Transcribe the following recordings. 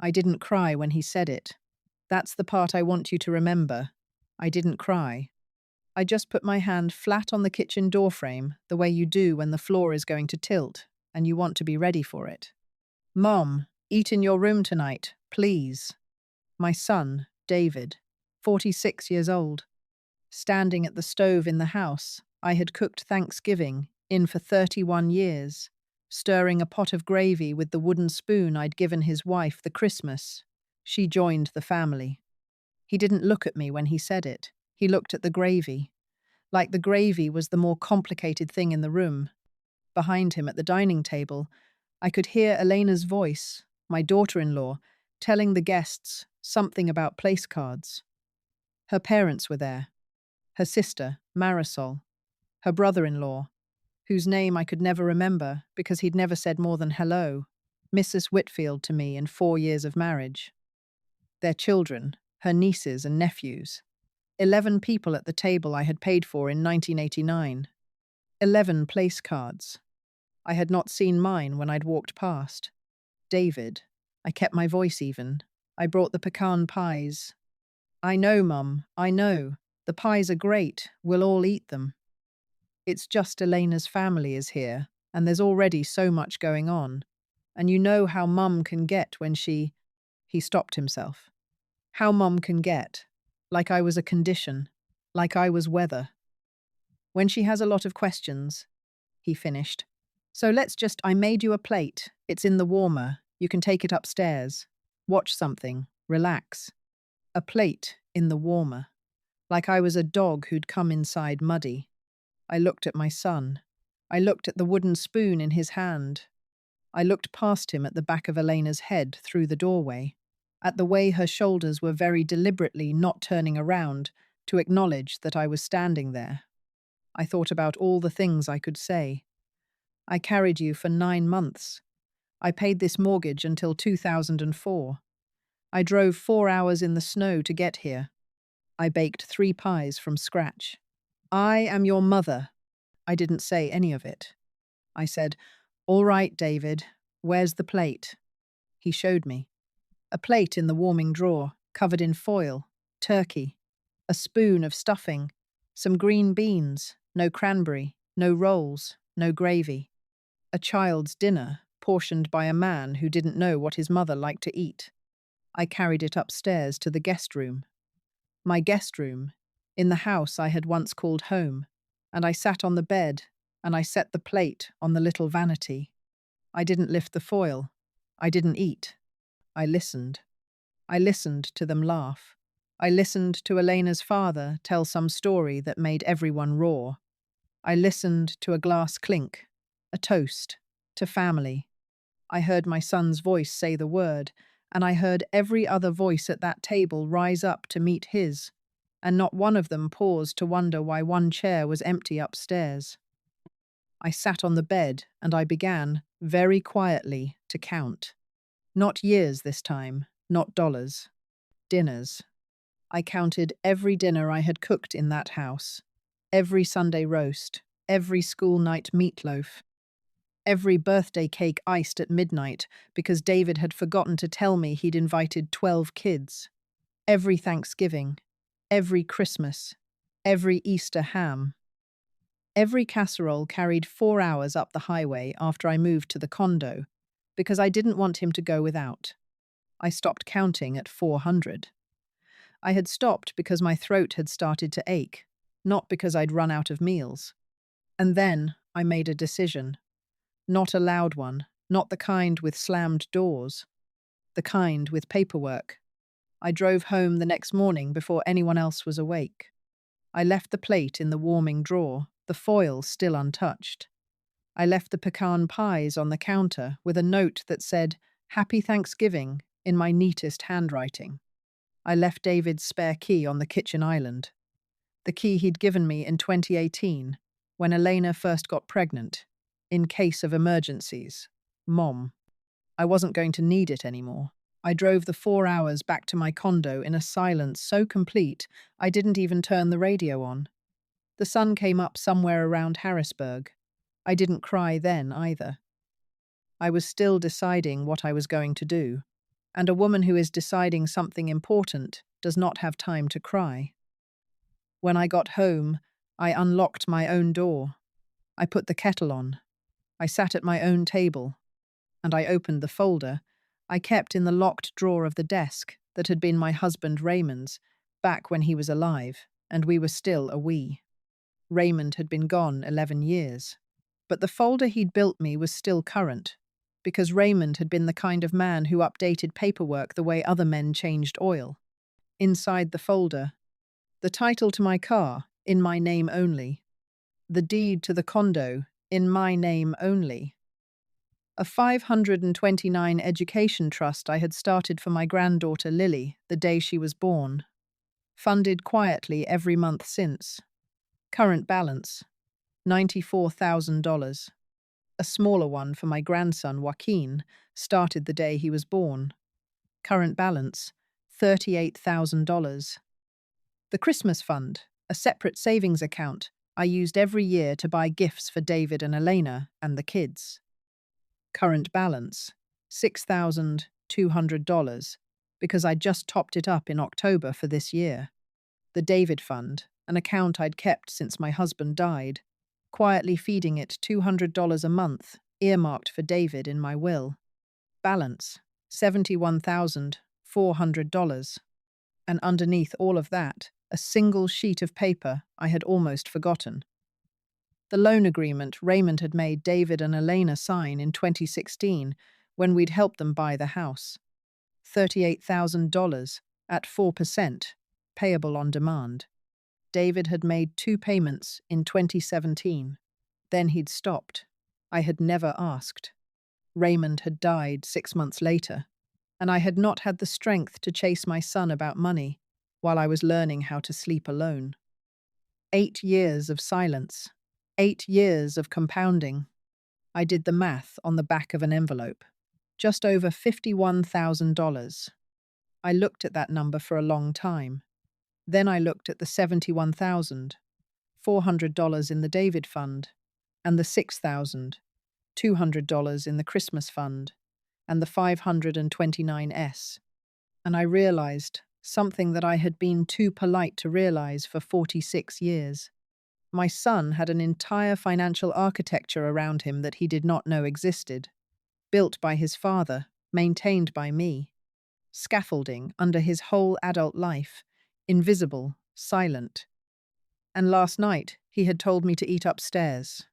I didn't cry when he said it. That's the part I want you to remember. I didn't cry. I just put my hand flat on the kitchen doorframe, the way you do when the floor is going to tilt, and you want to be ready for it. Mom, eat in your room tonight, please. My son, David, 46 years old. Standing at the stove in the house, I had cooked Thanksgiving in for 31 years, stirring a pot of gravy with the wooden spoon I'd given his wife the Christmas. She joined the family. He didn't look at me when he said it. He looked at the gravy. Like the gravy was the more complicated thing in the room. Behind him at the dining table, I could hear Elena's voice, my daughter-in-law, telling the guests something about place cards. Her parents were there. Her sister, Marisol. Her brother-in-law, whose name I could never remember because he'd never said more than hello, Mrs. Whitfield to me in 4 years of marriage. Their children, her nieces and nephews. 11 people at the table I had paid for in 1989. 11 place cards. I had not seen mine when I'd walked past. David. I kept my voice even. I brought the pecan pies. I know, Mum, I know. The pies are great. We'll all eat them. It's just Elena's family is here, and there's already so much going on. And you know how Mum can get when she... He stopped himself. How Mum can get. Like I was a condition. Like I was weather. When she has a lot of questions, he finished. So I made you a plate. It's in the warmer. You can take it upstairs. Watch something. Relax. A plate in the warmer. Like I was a dog who'd come inside muddy. I looked at my son. I looked at the wooden spoon in his hand. I looked past him at the back of Elena's head through the doorway, at the way her shoulders were very deliberately not turning around to acknowledge that I was standing there. I thought about all the things I could say. I carried you for 9 months. I paid this mortgage until 2004. I drove 4 hours in the snow to get here. I baked 3 pies from scratch. I am your mother. I didn't say any of it. I said, "All right, David, where's the plate?" He showed me. A plate in the warming drawer, covered in foil, turkey, a spoon of stuffing, some green beans, no cranberry, no rolls, no gravy. A child's dinner, portioned by a man who didn't know what his mother liked to eat. I carried it upstairs to the guest room. My guest room, in the house I had once called home, and I sat on the bed and I set the plate on the little vanity. I didn't lift the foil. I didn't eat. I listened. I listened to them laugh. I listened to Elena's father tell some story that made everyone roar. I listened to a glass clink, a toast, to family. I heard my son's voice say the word, and I heard every other voice at that table rise up to meet his, and not one of them paused to wonder why one chair was empty upstairs. I sat on the bed and I began, very quietly, to count. Not years this time, not dollars. Dinners. I counted every dinner I had cooked in that house, every Sunday roast, every school night meatloaf, every birthday cake iced at midnight because David had forgotten to tell me he'd invited 12 kids, every Thanksgiving, every Christmas, every Easter ham. Every casserole carried 4 hours up the highway after I moved to the condo because I didn't want him to go without. I stopped counting at 400. I had stopped because my throat had started to ache, not because I'd run out of meals. And then I made a decision. Not a loud one, not the kind with slammed doors. The kind with paperwork. I drove home the next morning before anyone else was awake. I left the plate in the warming drawer, the foil still untouched. I left the pecan pies on the counter with a note that said, "Happy Thanksgiving," in my neatest handwriting. I left David's spare key on the kitchen island. The key he'd given me in 2018, when Elena first got pregnant, in case of emergencies. Mom. I wasn't going to need it anymore. I drove the 4 hours back to my condo in a silence so complete I didn't even turn the radio on. The sun came up somewhere around Harrisburg. I didn't cry then either. I was still deciding what I was going to do. And a woman who is deciding something important does not have time to cry. When I got home, I unlocked my own door. I put the kettle on. I sat at my own table, and I opened the folder I kept in the locked drawer of the desk that had been my husband Raymond's back when he was alive, and we were still a we. Raymond had been gone 11 years. But the folder he'd built me was still current, because Raymond had been the kind of man who updated paperwork the way other men changed oil. Inside the folder, the title to my car, in my name only. The deed to the condo, in my name only. A 529 education trust I had started for my granddaughter Lily the day she was born. Funded quietly every month since. Current balance, $94,000. A smaller one for my grandson Joaquin started the day he was born. Current balance, $38,000. The Christmas fund, a separate savings account I used every year to buy gifts for David and Elena and the kids. Current balance, $6,200, because I just topped it up in October for this year. The David Fund, an account I'd kept since my husband died, quietly feeding it $200 a month, earmarked for David in my will. Balance, $71,400. And underneath all of that, a single sheet of paper I had almost forgotten. The loan agreement Raymond had made David and Elena sign in 2016 when we'd helped them buy the house. $38,000 at 4%, payable on demand. David had made 2 payments in 2017. Then he'd stopped. I had never asked. Raymond had died 6 months later, and I had not had the strength to chase my son about money while I was learning how to sleep alone. 8 years of silence. 8 years of compounding. I did the math on the back of an envelope. Just over $51,000. I looked at that number for a long time. Then I looked at the $71,400 in the David Fund, and the $6,200 in the Christmas Fund, and the 529S. And I realized something that I had been too polite to realize for 46 years. My son had an entire financial architecture around him that he did not know existed, built by his father, maintained by me. Scaffolding under his whole adult life, invisible, silent. And last night, he had told me to eat upstairs.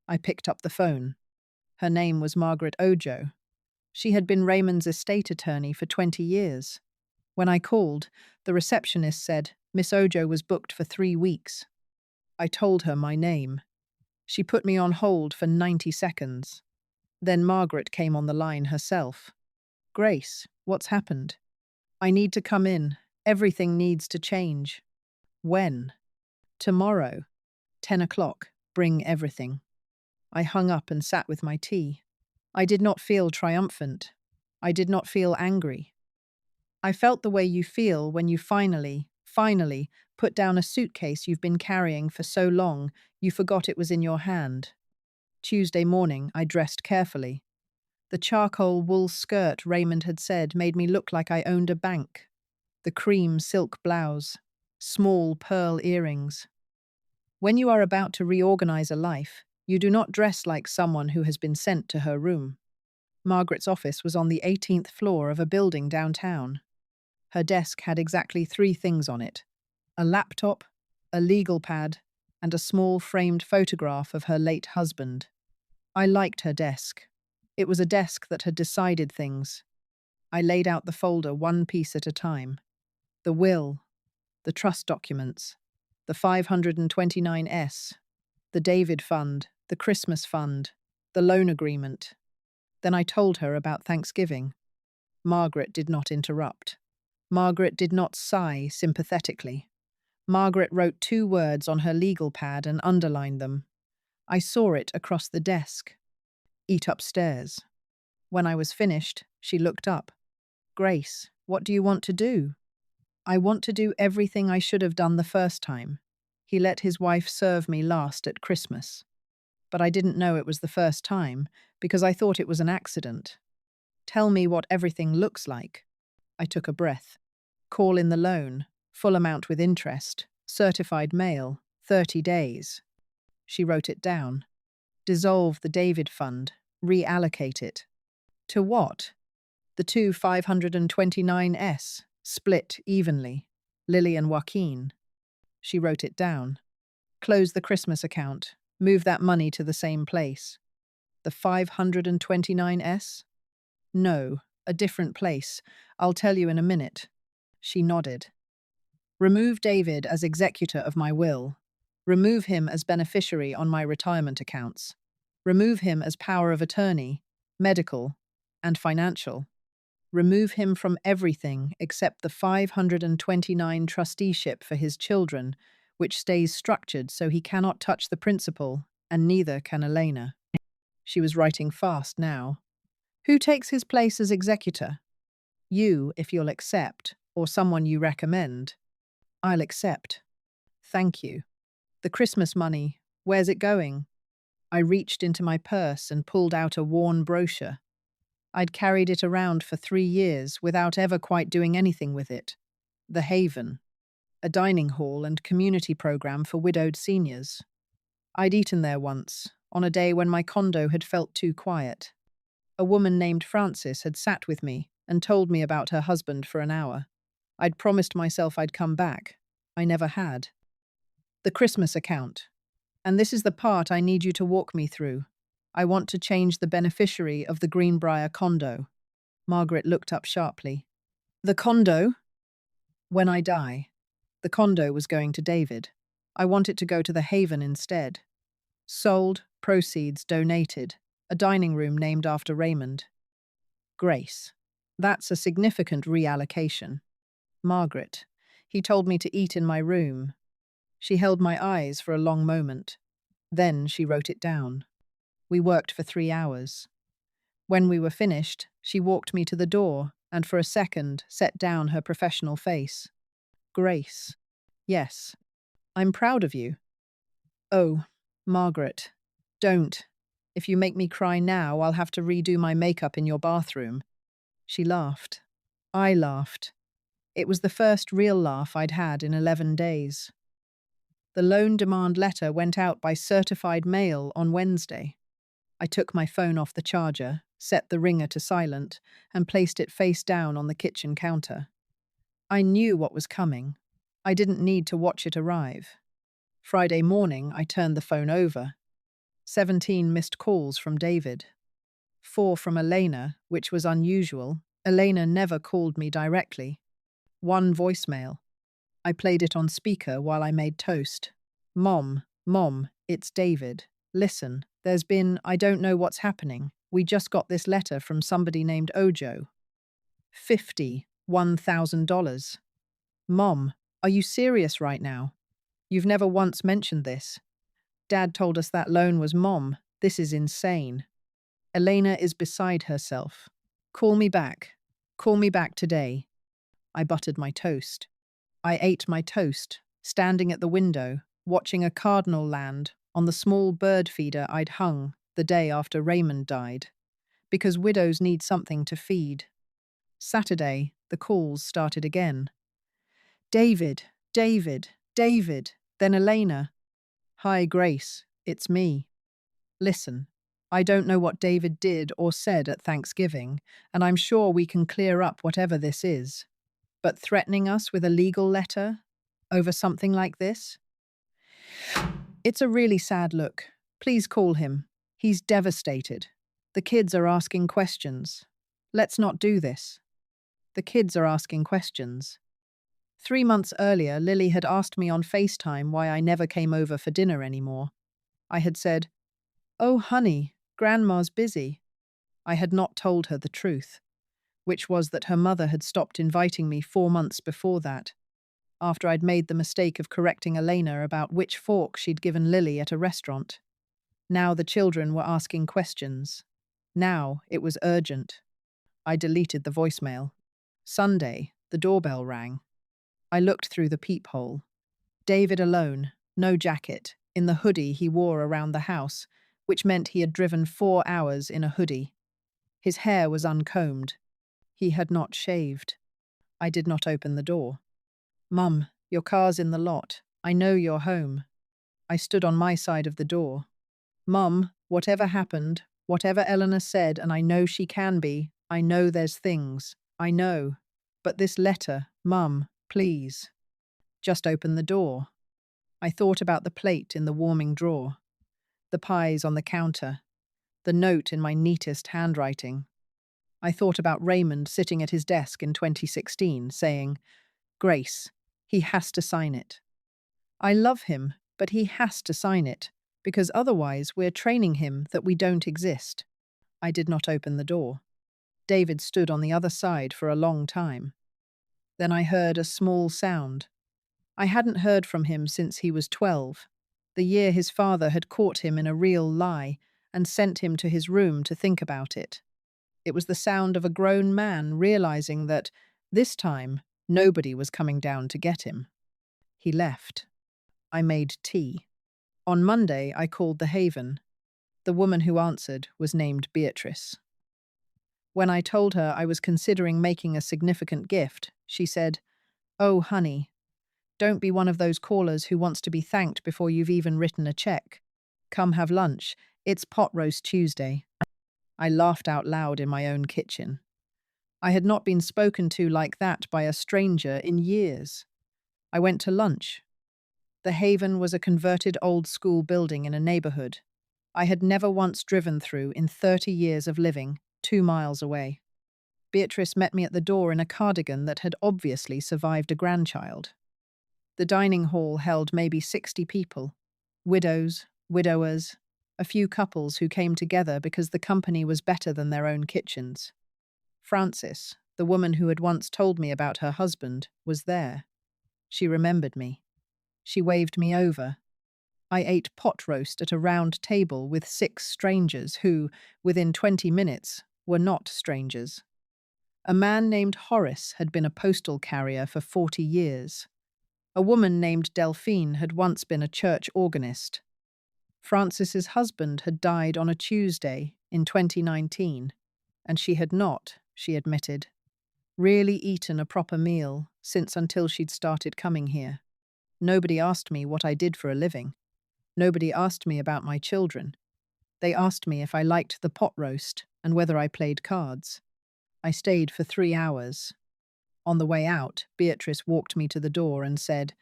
I picked up the phone. Her name was Margaret Ojo. She had been Raymond's estate attorney for 20 years. When I called, the receptionist said Miss Ojo was booked for 3 weeks. I told her my name. She put me on hold for 90 seconds. Then Margaret came on the line herself. Grace, what's happened? I need to come in. Everything needs to change. When? Tomorrow. 10 o'clock. Bring everything. I hung up and sat with my tea. I did not feel triumphant. I did not feel angry. I felt the way you feel when you finally put down a suitcase you've been carrying for so long you forgot it was in your hand. Tuesday morning, I dressed carefully. The charcoal wool skirt Raymond had said made me look like I owned a bank. The cream silk blouse, small pearl earrings. When you are about to reorganize a life, you do not dress like someone who has been sent to her room. Margaret's office was on the 18th floor of a building downtown. Her desk had exactly 3 things on it: a laptop, a legal pad, and a small framed photograph of her late husband. I liked her desk. It was a desk that had decided things. I laid out the folder one piece at a time. The will, the trust documents, the 529S, the David Fund, the Christmas Fund, the loan agreement. Then I told her about Thanksgiving. Margaret did not interrupt. Margaret did not sigh sympathetically. Margaret wrote 2 words on her legal pad and underlined them. I saw it across the desk. Eat upstairs. When I was finished, she looked up. Grace, what do you want to do? I want to do everything I should have done the first time. He let his wife serve me last at Christmas. But I didn't know it was the first time, because I thought it was an accident. Tell me what everything looks like. I took a breath. Call in the loan, full amount with interest, certified mail, 30 days. She wrote it down. Dissolve the David Fund, reallocate it. To what? The two 529s, split evenly. Lily and Joaquin. She wrote it down. Close the Christmas account, move that money to the same place. The 529s? No, a different place. I'll tell you in a minute. She nodded. Remove David as executor of my will. Remove him as beneficiary on my retirement accounts. Remove him as power of attorney, medical, and financial. Remove him from everything except the 529 trusteeship for his children, which stays structured so he cannot touch the principal, and neither can Elena. She was writing fast now. Who takes his place as executor? You, if you'll accept, or someone you recommend. I'll accept. Thank you. The Christmas money, where's it going? I reached into my purse and pulled out a worn brochure. I'd carried it around for 3 years without ever quite doing anything with it. The Haven, a dining hall and community program for widowed seniors. I'd eaten there once, on a day when my condo had felt too quiet. A woman named Frances had sat with me and told me about her husband for an hour. I'd promised myself I'd come back. I never had. The Christmas account. And this is the part I need you to walk me through. I want to change the beneficiary of the Greenbrier condo. Margaret looked up sharply. The condo? When I die. The condo was going to David. I want it to go to the Haven instead. Sold, proceeds donated. A dining room named after Raymond. Grace. That's a significant reallocation. Margaret. He told me to eat in my room. She held my eyes for a long moment. Then she wrote it down. We worked for 3 hours. When we were finished, she walked me to the door and for a second set down her professional face. Grace. Yes. I'm proud of you. Oh, Margaret. Don't. If you make me cry now, I'll have to redo my makeup in your bathroom. She laughed. I laughed. It was the first real laugh I'd had in 11 days. The loan demand letter went out by certified mail on Wednesday. I took my phone off the charger, set the ringer to silent, and placed it face down on the kitchen counter. I knew what was coming. I didn't need to watch it arrive. Friday morning, I turned the phone over. 17 missed calls from David. 4 from Elena, which was unusual. Elena never called me directly. 1 voicemail. I played it on speaker while I made toast. Mom, it's David. Listen, I don't know what's happening. We just got this letter from somebody named Ojo. $51,000. Mom, are you serious right now? You've never once mentioned this. Dad told us that loan was Mom. This is insane. Elena is beside herself. Call me back. Call me back today. I buttered my toast. I ate my toast, standing at the window, watching a cardinal land on the small bird feeder I'd hung the day after Raymond died. Because widows need something to feed. Saturday, the calls started again. David. Then Elena. Hi, Grace. It's me. Listen, I don't know what David did or said at Thanksgiving, and I'm sure we can clear up whatever this is. But threatening us with a legal letter over something like this? It's a really sad look. Please call him. He's devastated. The kids are asking questions. Let's not do this. The kids are asking questions. 3 months earlier, Lily had asked me on FaceTime why I never came over for dinner anymore. I had said, "Oh, honey, Grandma's busy." I had not told her the truth, which was that her mother had stopped inviting me 4 months before that, after I'd made the mistake of correcting Elena about which fork she'd given Lily at a restaurant. Now the children were asking questions. Now it was urgent. I deleted the voicemail. Sunday, the doorbell rang. I looked through the peephole. David alone, no jacket, in the hoodie he wore around the house, which meant he had driven 4 hours in a hoodie. His hair was uncombed. He had not shaved. I did not open the door. "Mum, your car's in the lot. I know you're home." I stood on my side of the door. "Mum, whatever happened, whatever Eleanor said, and I know she can be, I know there's things. I know. But this letter, Mum, please. Just open the door." I thought about the plate in the warming drawer, the pies on the counter, the note in my neatest handwriting. I thought about Raymond sitting at his desk in 2016, saying, "Grace, he has to sign it. I love him, but he has to sign it, because otherwise we're training him that we don't exist." I did not open the door. David stood on the other side for a long time. Then I heard a small sound. I hadn't heard from him since he was 12, the year his father had caught him in a real lie and sent him to his room to think about it. It was the sound of a grown man realizing that, this time, nobody was coming down to get him. He left. I made tea. On Monday, I called the Haven. The woman who answered was named Beatrice. When I told her I was considering making a significant gift, she said, "Oh, honey, don't be one of those callers who wants to be thanked before you've even written a check. Come have lunch. It's Pot Roast Tuesday." I laughed out loud in my own kitchen. I had not been spoken to like that by a stranger in years. I went to lunch. The Haven was a converted old-school building in a neighborhood I had never once driven through in 30 years of living, 2 miles away. Beatrice met me at the door in a cardigan that had obviously survived a grandchild. The dining hall held maybe 60 people, widows, widowers, a few couples who came together because the company was better than their own kitchens. Frances, the woman who had once told me about her husband, was there. She remembered me. She waved me over. I ate pot roast at a round table with 6 strangers who, within 20 minutes, were not strangers. A man named Horace had been a postal carrier for 40 years. A woman named Delphine had once been a church organist. Frances's husband had died on a Tuesday in 2019, and she had not, she admitted, really eaten a proper meal since until she'd started coming here. Nobody asked me what I did for a living. Nobody asked me about my children. They asked me if I liked the pot roast and whether I played cards. I stayed for 3 hours. On the way out, Beatrice walked me to the door and said,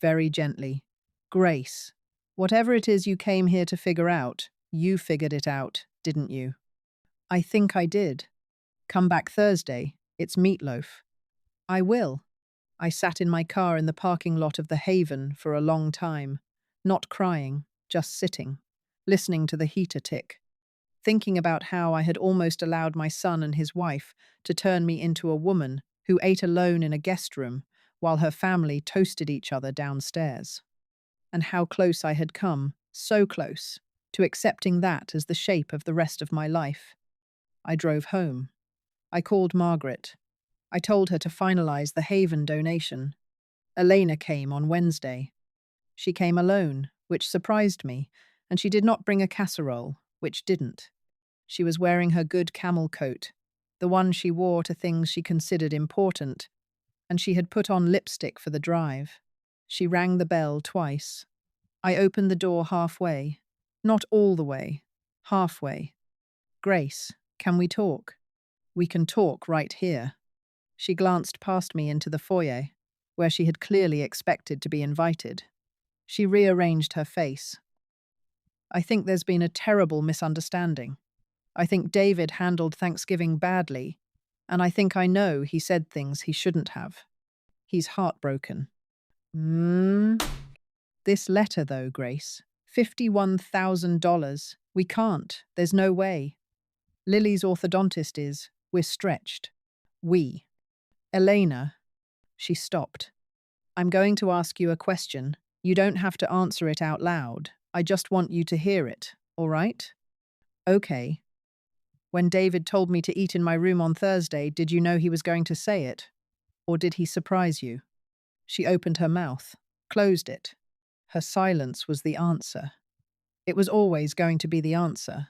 very gently, "Grace, whatever it is you came here to figure out, you figured it out, didn't you?" I think I did. Come back Thursday. It's meatloaf. I will. I sat in my car in the parking lot of the Haven for a long time, not crying, just sitting, listening to the heater tick, thinking about how I had almost allowed my son and his wife to turn me into a woman who ate alone in a guest room while her family toasted each other downstairs, and how close I had come, so close, to accepting that as the shape of the rest of my life. I drove home. I called Margaret. I told her to finalize the Haven donation. Elena came on Wednesday. She came alone, which surprised me, and she did not bring a casserole, which didn't. She was wearing her good camel coat, the one she wore to things she considered important, and she had put on lipstick for the drive. She rang the bell twice. I opened the door halfway. Not all the way. Halfway. "Grace, can we talk?" "We can talk right here." She glanced past me into the foyer, where she had clearly expected to be invited. She rearranged her face. "I think there's been a terrible misunderstanding. I think David handled Thanksgiving badly, and I think I know he said things he shouldn't have. He's heartbroken." This letter, though, Grace, $51,000. We can't. There's no way. Lily's orthodontist is. We're stretched. We. Elena. She stopped. "I'm going to ask you a question. You don't have to answer it out loud. I just want you to hear it, all right?" "Okay." "When David told me to eat in my room on Thursday, did you know he was going to say it? Or did he surprise you?" She opened her mouth, closed it. Her silence was the answer. It was always going to be the answer.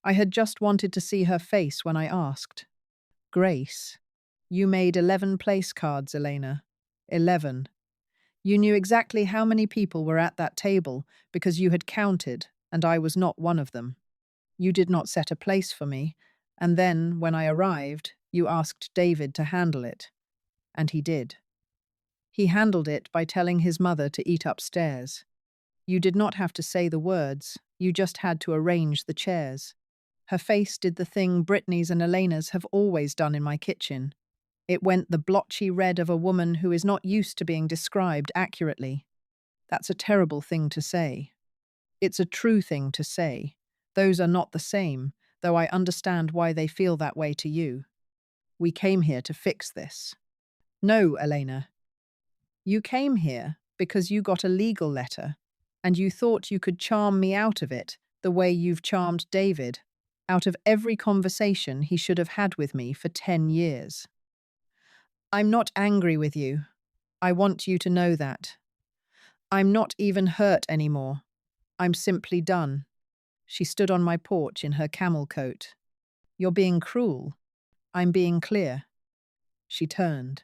I had just wanted to see her face when I asked. Grace, you made 11 place cards, Elena. 11. You knew exactly how many people were at that table because you had counted, and I was not one of them. You did not set a place for me, and then, when I arrived, you asked David to handle it. And he did. He handled it by telling his mother to eat upstairs. You did not have to say the words, you just had to arrange the chairs. Her face did the thing Brittany's and Elena's have always done in my kitchen. It went the blotchy red of a woman who is not used to being described accurately. That's a terrible thing to say. It's a true thing to say. Those are not the same, though I understand why they feel that way to you. We came here to fix this. No, Elena. You came here because you got a legal letter, and you thought you could charm me out of it the way you've charmed David, out of every conversation he should have had with me for 10 years. I'm not angry with you. I want you to know that. I'm not even hurt anymore. I'm simply done. She stood on my porch in her camel coat. You're being cruel. I'm being clear. She turned.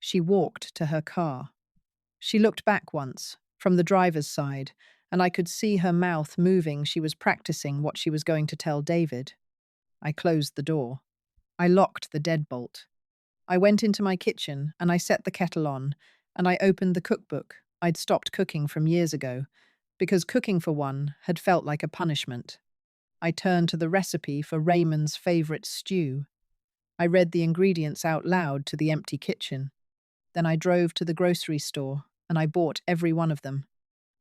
She walked to her car. She looked back once, from the driver's side, and I could see her mouth moving. She was practicing what she was going to tell David. I closed the door. I locked the deadbolt. I went into my kitchen and I set the kettle on, and I opened the cookbook. I'd stopped cooking from years ago, because cooking for one had felt like a punishment. I turned to the recipe for Raymond's favorite stew. I read the ingredients out loud to the empty kitchen. Then I drove to the grocery store and I bought every one of them.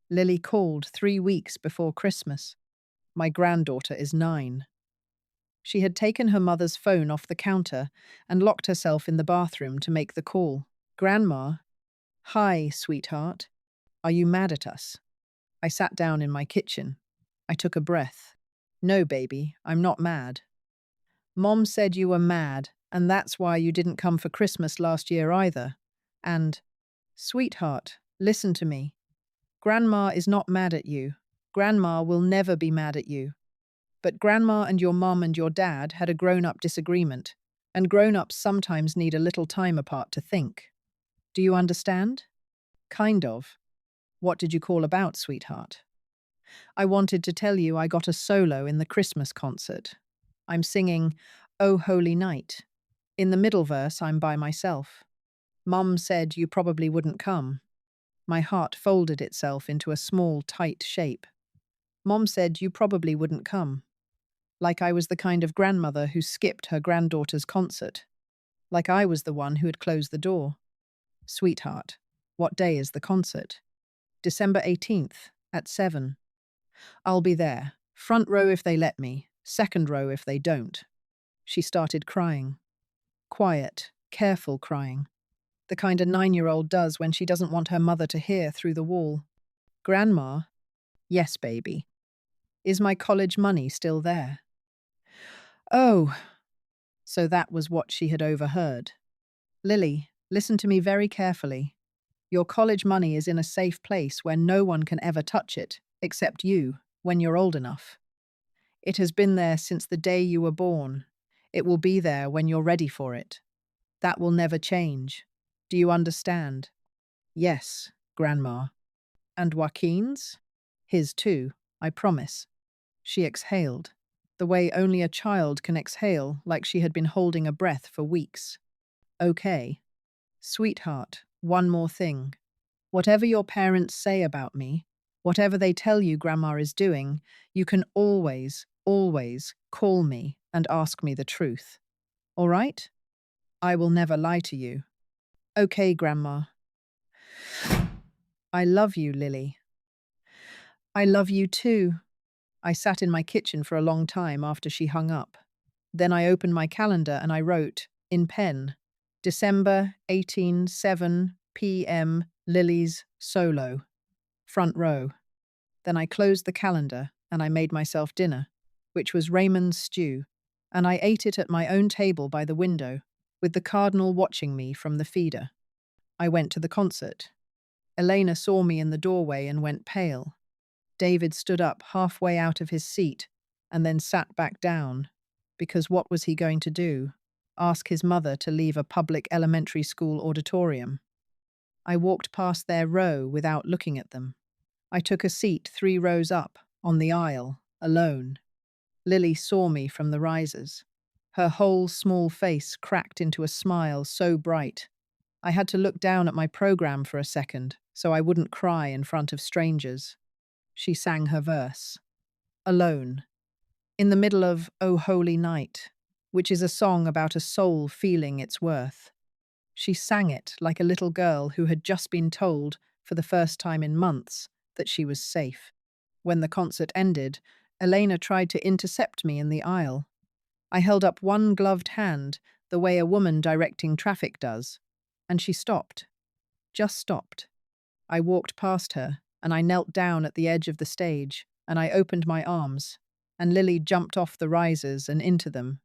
Lily called 3 weeks before Christmas. My granddaughter is 9. She had taken her mother's phone off the counter and locked herself in the bathroom to make the call. Grandma, hi, sweetheart. Are you mad at us? I sat down in my kitchen. I took a breath. No, baby, I'm not mad. Mom said you were mad, and that's why you didn't come for Christmas last year either. And, sweetheart, listen to me. Grandma is not mad at you. Grandma will never be mad at you. But Grandma and your mom and your dad had a grown-up disagreement, and grown-ups sometimes need a little time apart to think. Do you understand? Kind of. What did you call about, sweetheart? I wanted to tell you I got a solo in the Christmas concert. I'm singing "Oh Holy Night." In the middle verse, I'm by myself. Mum said you probably wouldn't come. My heart folded itself into a small, tight shape. Mom said you probably wouldn't come. Like I was the kind of grandmother who skipped her granddaughter's concert. Like I was the one who had closed the door. Sweetheart, what day is the concert? December 18th, at 7. I'll be there. Front row if they let me, second row if they don't. She started crying. Quiet, careful crying. The kind a 9-year-old does when she doesn't want her mother to hear through the wall. Grandma? Yes, baby. Is my college money still there? Oh, so that was what she had overheard. Lily, listen to me very carefully. Your college money is in a safe place where no one can ever touch it, except you, when you're old enough. It has been there since the day you were born. It will be there when you're ready for it. That will never change. Do you understand? Yes, Grandma. And Joaquin's? His too, I promise. She exhaled, the way only a child can exhale, like she had been holding a breath for weeks. Okay. Sweetheart, one more thing. Whatever your parents say about me, whatever they tell you Grandma is doing, you can always, always call me and ask me the truth. All right? I will never lie to you. Okay, Grandma. I love you, Lily. I love you too. I sat in my kitchen for a long time after she hung up. Then I opened my calendar and I wrote, in pen, December 18, 7 p.m. Lily's solo. Front row. Then I closed the calendar and I made myself dinner, which was Raymond's stew, and I ate it at my own table by the window, with the cardinal watching me from the feeder. I went to the concert. Elena saw me in the doorway and went pale. David stood up halfway out of his seat, and then sat back down, because what was he going to do? Ask his mother to leave a public elementary school auditorium. I walked past their row without looking at them. I took a seat 3 rows up, on the aisle, alone. Lily saw me from the risers. Her whole small face cracked into a smile so bright. I had to look down at my program for a second, so I wouldn't cry in front of strangers. She sang her verse. Alone. In the middle of "O Holy Night," which is a song about a soul feeling its worth. She sang it like a little girl who had just been told, for the first time in months, that she was safe. When the concert ended, Elena tried to intercept me in the aisle. I held up one gloved hand, the way a woman directing traffic does, and she stopped. Just stopped. I walked past her, and I knelt down at the edge of the stage, and I opened my arms, and Lily jumped off the risers and into them,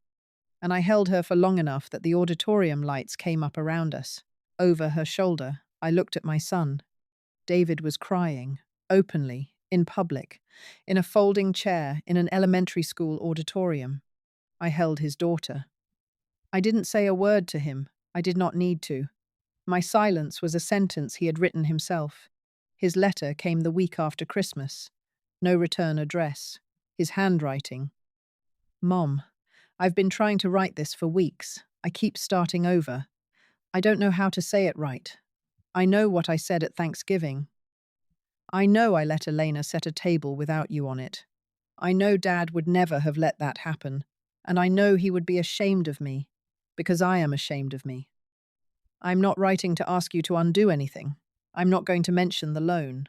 and I held her for long enough that the auditorium lights came up around us. Over her shoulder, I looked at my son. David was crying, openly, in public, in a folding chair in an elementary school auditorium. I held his daughter. I didn't say a word to him. I did not need to. My silence was a sentence he had written himself. His letter came the week after Christmas. No return address. His handwriting. Mom, I've been trying to write this for weeks. I keep starting over. I don't know how to say it right. I know what I said at Thanksgiving. I know I let Elena set a table without you on it. I know Dad would never have let that happen, and I know he would be ashamed of me, because I am ashamed of me. I'm not writing to ask you to undo anything. I'm not going to mention the loan.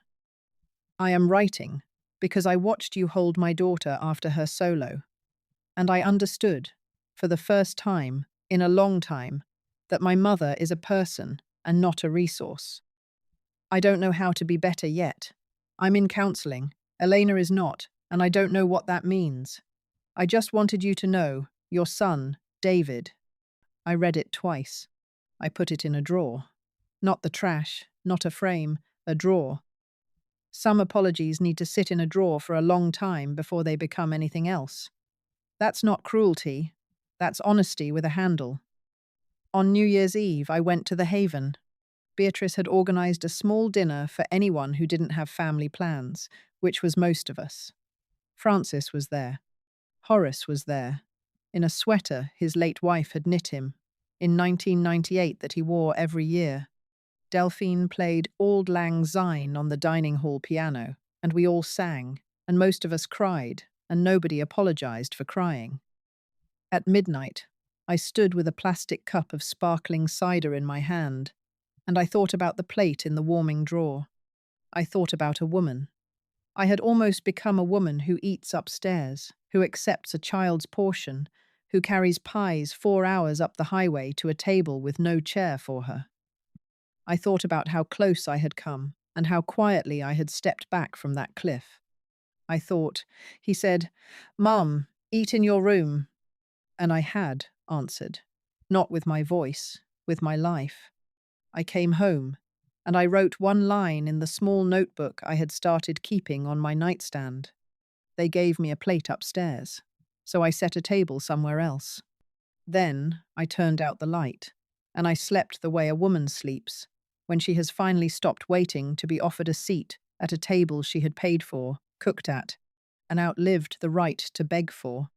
I am writing because I watched you hold my daughter after her solo, and I understood, for the first time in a long time, that my mother is a person and not a resource. I don't know how to be better yet. I'm in counseling. Elena is not, and I don't know what that means. I just wanted you to know, your son, David. I read it twice. I put it in a drawer. Not the trash, not a frame, a drawer. Some apologies need to sit in a drawer for a long time before they become anything else. That's not cruelty. That's honesty with a handle. On New Year's Eve, I went to the Haven. Beatrice had organized a small dinner for anyone who didn't have family plans, which was most of us. Francis was there. Horace was there, in a sweater his late wife had knit him, in 1998 that he wore every year. Delphine played Auld Lang Syne on the dining hall piano, and we all sang, and most of us cried, and nobody apologized for crying. At midnight, I stood with a plastic cup of sparkling cider in my hand, and I thought about the plate in the warming drawer. I thought about a woman. I had almost become a woman who eats upstairs, who accepts a child's portion, who carries pies 4 hours up the highway to a table with no chair for her. I thought about how close I had come, and how quietly I had stepped back from that cliff. I thought, he said, "Mum, eat in your room." And I had answered, not with my voice, with my life. I came home, and I wrote one line in the small notebook I had started keeping on my nightstand. They gave me a plate upstairs, so I set a table somewhere else. Then I turned out the light, and I slept the way a woman sleeps, when she has finally stopped waiting to be offered a seat at a table she had paid for, cooked at, and outlived the right to beg for.